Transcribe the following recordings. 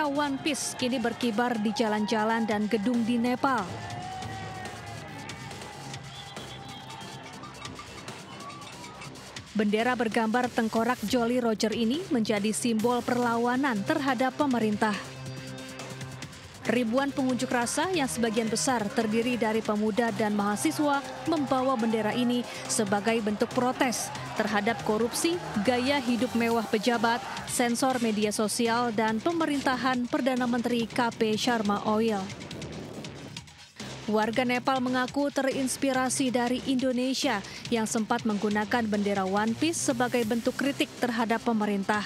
Bendera One Piece kini berkibar di jalan-jalan dan gedung di Nepal. Bendera bergambar tengkorak Jolly Roger ini menjadi simbol perlawanan terhadap pemerintah. Ribuan pengunjuk rasa yang sebagian besar terdiri dari pemuda dan mahasiswa membawa bendera ini sebagai bentuk protes terhadap korupsi, gaya hidup mewah pejabat, sensor media sosial, dan pemerintahan Perdana Menteri KP Sharma Oil. Warga Nepal mengaku terinspirasi dari Indonesia yang sempat menggunakan bendera One Piece sebagai bentuk kritik terhadap pemerintah.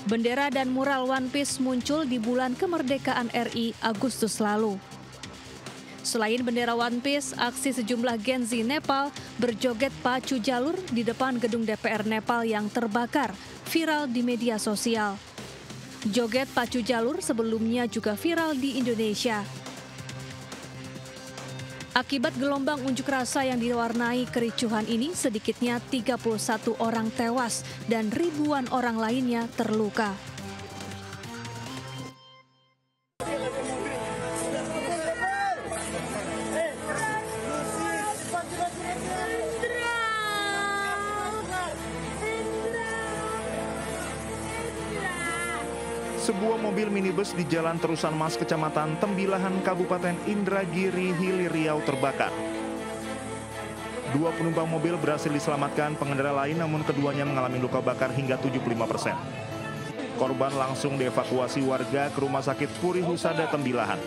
Bendera dan mural One Piece muncul di bulan kemerdekaan RI Agustus lalu. Selain bendera One Piece, aksi sejumlah Gen Z Nepal berjoget pacu jalur di depan gedung DPR Nepal yang terbakar, viral di media sosial. Joget pacu jalur sebelumnya juga viral di Indonesia. Akibat gelombang unjuk rasa yang diwarnai kericuhan ini, sedikitnya 31 orang tewas dan ribuan orang lainnya terluka. Sebuah mobil minibus di Jalan Terusan Mas, Kecamatan Tembilahan, Kabupaten Indragiri Hilir Riau terbakar. Dua penumpang mobil berhasil diselamatkan pengendara lain, namun keduanya mengalami luka bakar hingga 75%. Korban langsung dievakuasi warga ke Rumah Sakit Puri Husada Tembilahan.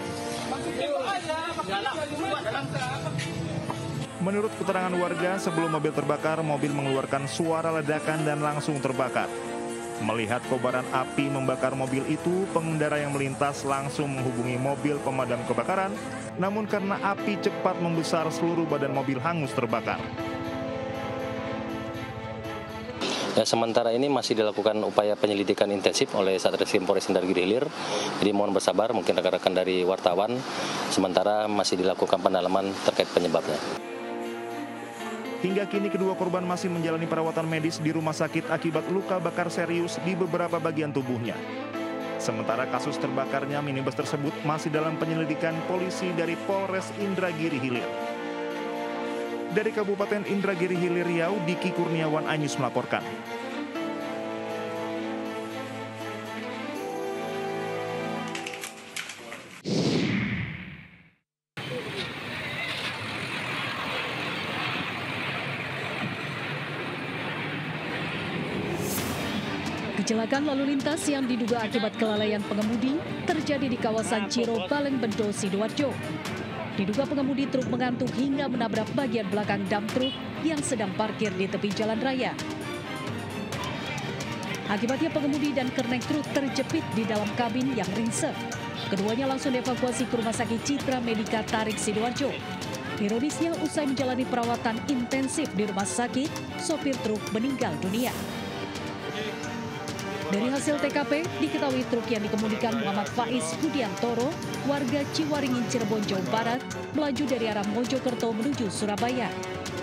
Menurut keterangan warga, sebelum mobil terbakar, mobil mengeluarkan suara ledakan dan langsung terbakar. Melihat kobaran api membakar mobil itu, pengendara yang melintas langsung menghubungi mobil pemadam kebakaran, namun karena api cepat membesar, seluruh badan mobil hangus terbakar. Ya, sementara ini masih dilakukan upaya penyelidikan intensif oleh Satreskrim Polres Indragiri Hilir. Jadi mohon bersabar, mungkin rekan-rekan dari wartawan, sementara masih dilakukan pendalaman terkait penyebabnya. Hingga kini kedua korban masih menjalani perawatan medis di rumah sakit akibat luka bakar serius di beberapa bagian tubuhnya. Sementara kasus terbakarnya minibus tersebut masih dalam penyelidikan polisi dari Polres Indragiri Hilir. Dari Kabupaten Indragiri Hilir Riau, Diki Kurniawan Ainus melaporkan. Kecelakaan lalu lintas yang diduga akibat kelalaian pengemudi terjadi di kawasan Ciro, Balengbendo, Sidoarjo. Diduga pengemudi truk mengantuk hingga menabrak bagian belakang dam truk yang sedang parkir di tepi jalan raya. Akibatnya pengemudi dan kernet truk terjepit di dalam kabin yang ringsek. Keduanya langsung dievakuasi ke Rumah Sakit Citra Medika Tarik, Sidoarjo. Ironisnya, usai menjalani perawatan intensif di rumah sakit, sopir truk meninggal dunia. Dari hasil TKP, diketahui truk yang dikemudikan Muhammad Faiz Budiantoro, warga Ciwaringin, Cirebon, Jawa Barat, melaju dari arah Mojokerto menuju Surabaya.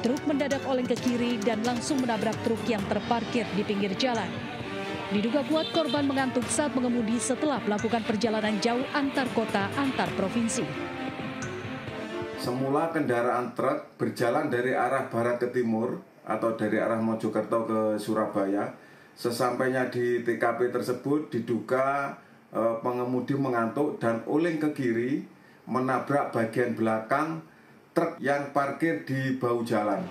Truk mendadak oleng ke kiri dan langsung menabrak truk yang terparkir di pinggir jalan. Diduga kuat korban mengantuk saat mengemudi setelah melakukan perjalanan jauh antar kota, antar provinsi. Semula kendaraan truk berjalan dari arah barat ke timur atau dari arah Mojokerto ke Surabaya. Sesampainya di TKP tersebut diduga pengemudi mengantuk dan oleng ke kiri menabrak bagian belakang truk yang parkir di bahu jalan.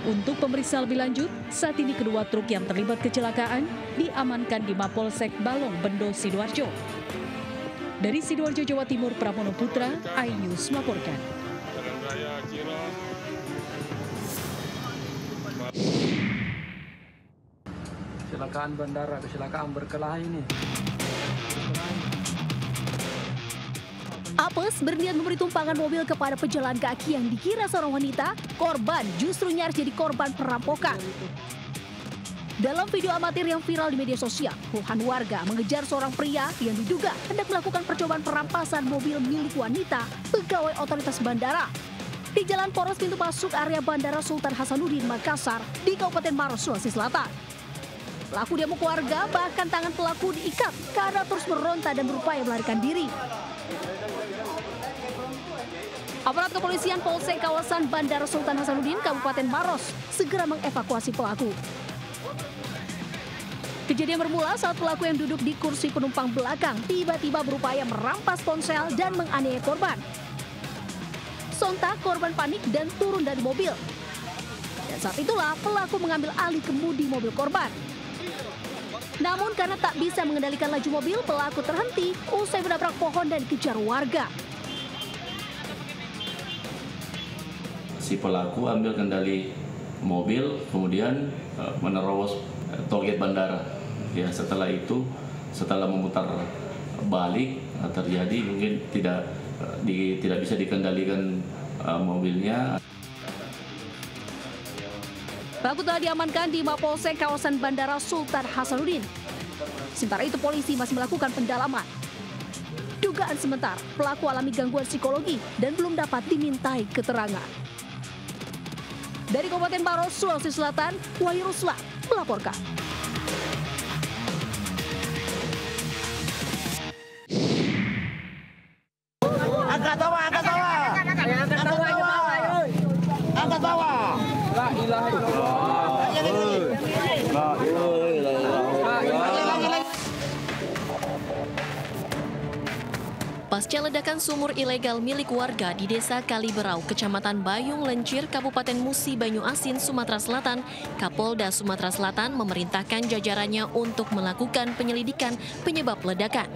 Untuk pemeriksaan lebih lanjut, saat ini kedua truk yang terlibat kecelakaan diamankan di Mapolsek Balong Bendo, Sidoarjo. Dari Sidoarjo, Jawa Timur, Pramono Putra, iNews melaporkan. Kecelakaan bandara, kecelakaan berkelahi ini. Apes berniat memberi tumpangan mobil kepada pejalan kaki yang dikira seorang wanita, korban justru nyaris jadi korban perampokan. Dalam video amatir yang viral di media sosial, puluhan warga mengejar seorang pria yang diduga hendak melakukan percobaan perampasan mobil milik wanita, pegawai otoritas bandara, di Jalan Poros pintu masuk area Bandara Sultan Hasanuddin, Makassar, di Kabupaten Maros, Sulawesi Selatan. Pelaku diamuk warga, bahkan tangan pelaku diikat karena terus meronta dan berupaya melarikan diri. Aparat kepolisian Polsek kawasan Bandara Sultan Hasanuddin, Kabupaten Maros, segera mengevakuasi pelaku. Kejadian bermula saat pelaku yang duduk di kursi penumpang belakang tiba-tiba berupaya merampas ponsel dan menganiaya korban. Sontak korban panik dan turun dari mobil. Dan saat itulah pelaku mengambil alih kemudi mobil korban. Namun karena tak bisa mengendalikan laju mobil, pelaku terhenti usai menabrak pohon dan dikejar warga. Si pelaku ambil kendali mobil, kemudian menerobos tollgate bandara. Ya, setelah itu, setelah memutar balik, terjadi mungkin tidak bisa dikendalikan mobilnya. Pelaku telah diamankan di Mapolsek kawasan Bandara Sultan Hasanuddin. Sementara itu polisi masih melakukan pendalaman. Dugaan sementara pelaku alami gangguan psikologi dan belum dapat dimintai keterangan. Dari Kabupaten Maros, Sulawesi Selatan, Wahyu Ruslan melaporkan. Angkat bawah, angkat bawah. Angkat bawah. Angkat bawah. La ilaha illallah. La ilaha illallah. Pasca ledakan sumur ilegal milik warga di Desa Kaliberau, Kecamatan Bayung Lencir, Kabupaten Musi Banyu Asin, Sumatera Selatan, Kapolda Sumatera Selatan memerintahkan jajarannya untuk melakukan penyelidikan penyebab ledakan.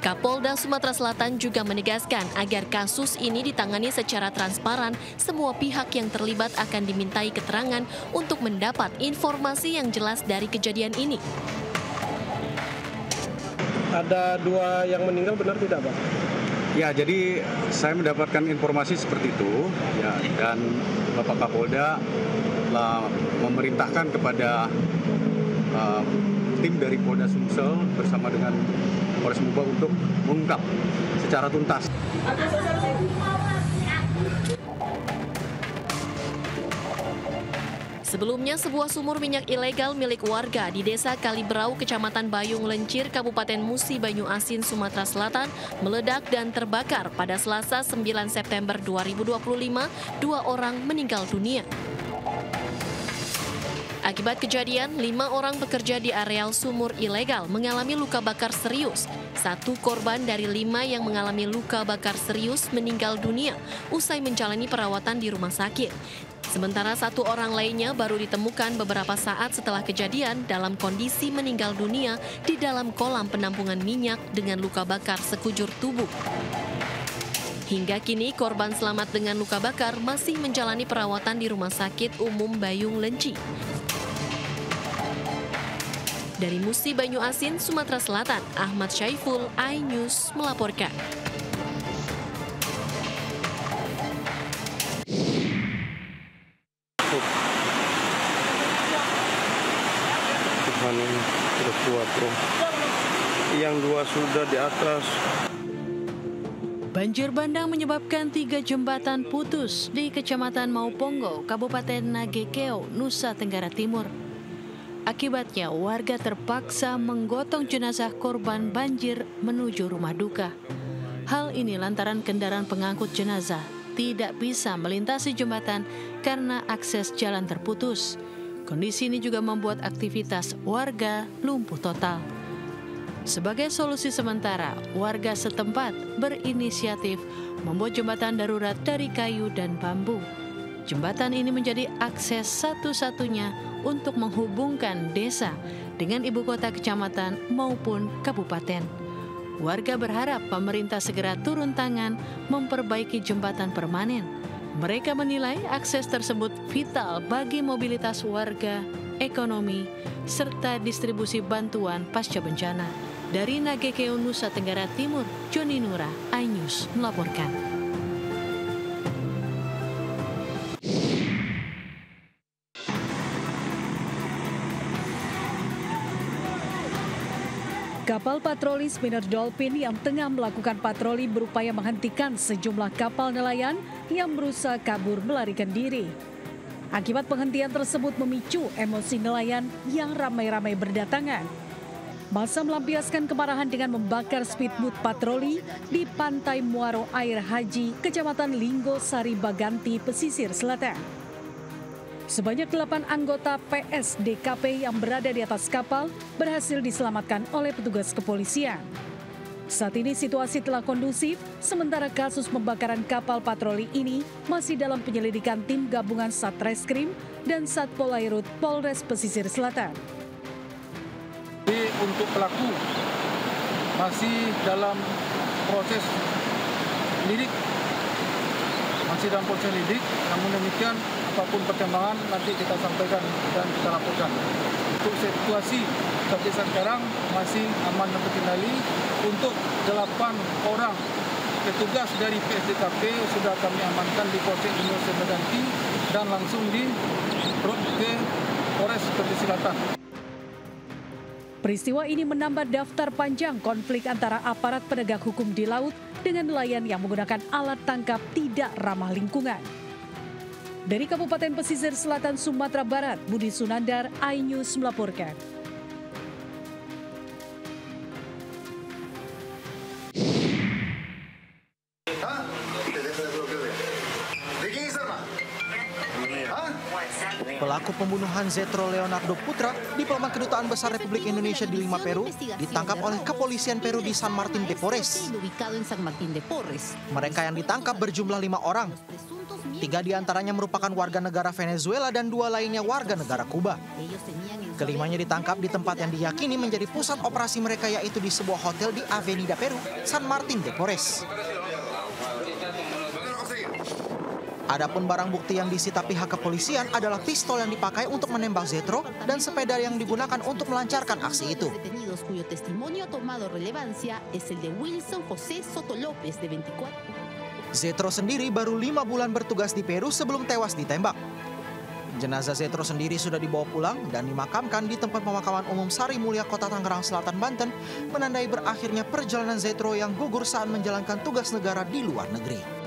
Kapolda Sumatera Selatan juga menegaskan agar kasus ini ditangani secara transparan, semua pihak yang terlibat akan dimintai keterangan untuk mendapat informasi yang jelas dari kejadian ini. Ada 2 yang meninggal, benar tidak, Pak? Ya, jadi saya mendapatkan informasi seperti itu, ya, dan Bapak Kapolda telah memerintahkan kepada tim dari Polda Sumsel bersama dengan Polres Muba untuk mengungkap secara tuntas. Sebelumnya, sebuah sumur minyak ilegal milik warga di Desa Kaliberau, Kecamatan Bayung Lencir, Kabupaten Musi Banyu Asin, Sumatera Selatan, meledak dan terbakar pada Selasa 9 September 2025, 2 orang meninggal dunia. Akibat kejadian, 5 orang bekerja di areal sumur ilegal mengalami luka bakar serius. 1 korban dari 5 yang mengalami luka bakar serius meninggal dunia usai menjalani perawatan di rumah sakit. Sementara 1 orang lainnya baru ditemukan beberapa saat setelah kejadian dalam kondisi meninggal dunia di dalam kolam penampungan minyak dengan luka bakar sekujur tubuh. Hingga kini korban selamat dengan luka bakar masih menjalani perawatan di Rumah Sakit Umum Bayung Lenci. Dari Musi Banyu Asin, Sumatera Selatan, Ahmad Syaiful, iNews melaporkan. Sudah kuat, bro. Yang 2 sudah di atas. Banjir bandang menyebabkan 3 jembatan putus di Kecamatan Maupongo, Kabupaten Nagekeo, Nusa Tenggara Timur. Akibatnya warga terpaksa menggotong jenazah korban banjir menuju rumah duka. Hal ini lantaran kendaraan pengangkut jenazah tidak bisa melintasi jembatan karena akses jalan terputus. Kondisi ini juga membuat aktivitas warga lumpuh total. Sebagai solusi sementara, warga setempat berinisiatif membuat jembatan darurat dari kayu dan bambu. Jembatan ini menjadi akses satu-satunya untuk menghubungkan desa dengan ibu kota kecamatan maupun kabupaten. Warga berharap pemerintah segera turun tangan memperbaiki jembatan permanen. Mereka menilai akses tersebut vital bagi mobilitas warga, ekonomi, serta distribusi bantuan pasca bencana. Dari Nagekeo, Nusa Tenggara Timur, Joni Nura, iNews melaporkan. Kapal patroli Spinner Dolphin yang tengah melakukan patroli berupaya menghentikan sejumlah kapal nelayan yang berusaha kabur melarikan diri. Akibat penghentian tersebut memicu emosi nelayan yang ramai-ramai berdatangan. Massa melampiaskan kemarahan dengan membakar speedboat patroli di Pantai Muaro Air Haji, Kecamatan Linggo Sari Baganti, Pesisir Selatan. Sebanyak 8 anggota PSDKP yang berada di atas kapal berhasil diselamatkan oleh petugas kepolisian. Saat ini situasi telah kondusif, sementara kasus pembakaran kapal patroli ini masih dalam penyelidikan tim gabungan Satreskrim dan Satpol Airut Polres Pesisir Selatan. Untuk pelaku masih dalam proses lidik, namun demikian apapun perkembangan nanti kita sampaikan dan kita laporkan. Untuk situasi sampai sekarang masih aman dan terkendali. Untuk 8 orang petugas dari PSDKP sudah kami amankan di Polsek Linggo Sari Baganti dan langsung di-drop ke Polres Pesisir Selatan. Peristiwa ini menambah daftar panjang konflik antara aparat penegak hukum di laut dengan nelayan yang menggunakan alat tangkap tidak ramah lingkungan. Dari Kabupaten Pesisir Selatan, Sumatera Barat, Budi Sunandar, iNews melaporkan. Pelaku pembunuhan Zetro Leonardo Putra, diplomat Kedutaan Besar Republik Indonesia di Lima, Peru, ditangkap oleh kepolisian Peru di San Martin de Porres. Mereka yang ditangkap berjumlah 5 orang. 3 diantaranya merupakan warga negara Venezuela dan 2 lainnya warga negara Kuba. Kelimanya ditangkap di tempat yang diyakini menjadi pusat operasi mereka, yaitu di sebuah hotel di Avenida Peru, San Martin de Porres. Adapun barang bukti yang disita pihak kepolisian adalah pistol yang dipakai untuk menembak Zetro dan sepeda yang digunakan untuk melancarkan aksi itu. Zetro sendiri baru 5 bulan bertugas di Peru sebelum tewas ditembak. Jenazah Zetro sendiri sudah dibawa pulang dan dimakamkan di tempat pemakaman umum Sari Mulia, Kota Tangerang Selatan, Banten, menandai berakhirnya perjalanan Zetro yang gugur saat menjalankan tugas negara di luar negeri.